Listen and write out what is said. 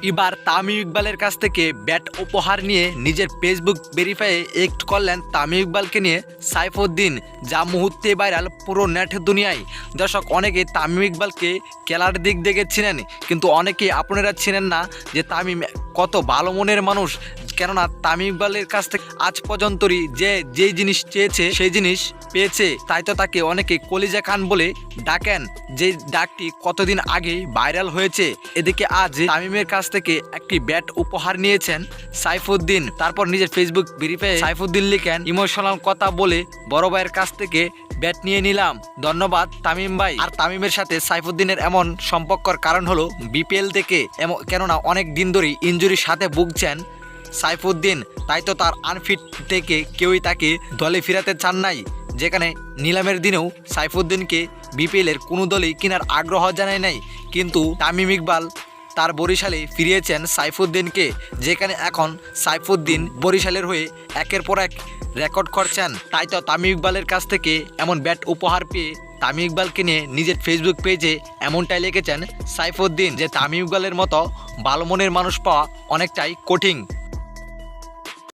এবার তামিম ইকবালের কাছ থেকে ব্যাট উপহার নিয়ে নিজের ফেসবুক ভেরিফাইয়ে অ্যাক্ট করলেন তামিম ইকবালকে নিয়ে সাইফুদ্দিন, যা মুহূর্তে ভাইরাল পুরো নেট দুনিয়ায়। দর্শক, অনেকে তামিম ইকবালকে খেলার দিক দেখে চিনেন, কিন্তু অনেকে আপনারা চিনেন না যে তামিম কত ভালো মনের মানুষ। কেননা তামিম ইকবালের কাছ থেকে আজ পর্যন্তই যেই জিনিস চেয়েছে সেই জিনিস পেয়েছে, তাই তো তাকে অনেকে কলিজা খান বলে ডাকেন, যে ডাকটি কতদিন আগেই ভাইরাল হয়েছে। এদিকে আজ তামিমের কাছ থেকে একটি ব্যাট উপহার নিয়েছেন সাইফুদ্দিন। তারপর নিজের ফেসবুক ভেরিফাই সাইফুদ্দিন লিখেন, ইমোশনাল কথা বলে বড় ভাইয়ের কাছ থেকে ব্যাট নিয়ে নিলাম, ধন্যবাদ তামিম ভাই। আর তামিমের সাথে সাইফুদ্দিনের এমন সম্পর্কর কারণ হলো বিপিএল থেকে, কেননা অনেক দিন ধরেই ইনজুরির সাথে ভুগছেন সাইফুদ্দিন, তাই তো তার আনফিট থেকে কেউই তাকে দলে ফিরাতে চান নাই। যেখানে নিলামের দিনেও সাইফুদ্দিনকে বিপিএলের কোনো দলই কেনার আগ্রহ জানায় নাই, কিন্তু তামিম ইকবাল তার বরিশালে ফিরিয়েছেন সাইফুদ্দিনকে, যেখানে এখন সাইফুদ্দিন বরিশালের হয়ে একের পর এক রেকর্ড করছেন। তাই তো তামিম ইকবালের কাছ থেকে এমন ব্যাট উপহার পেয়ে তামিম ইকবালকে নিয়ে নিজের ফেসবুক পেজে এমনটাই লিখেছেন সাইফুদ্দিন, যে তামিম ইকবালের মতো ভালো মনের মানুষ পাওয়া অনেকটাই কঠিন।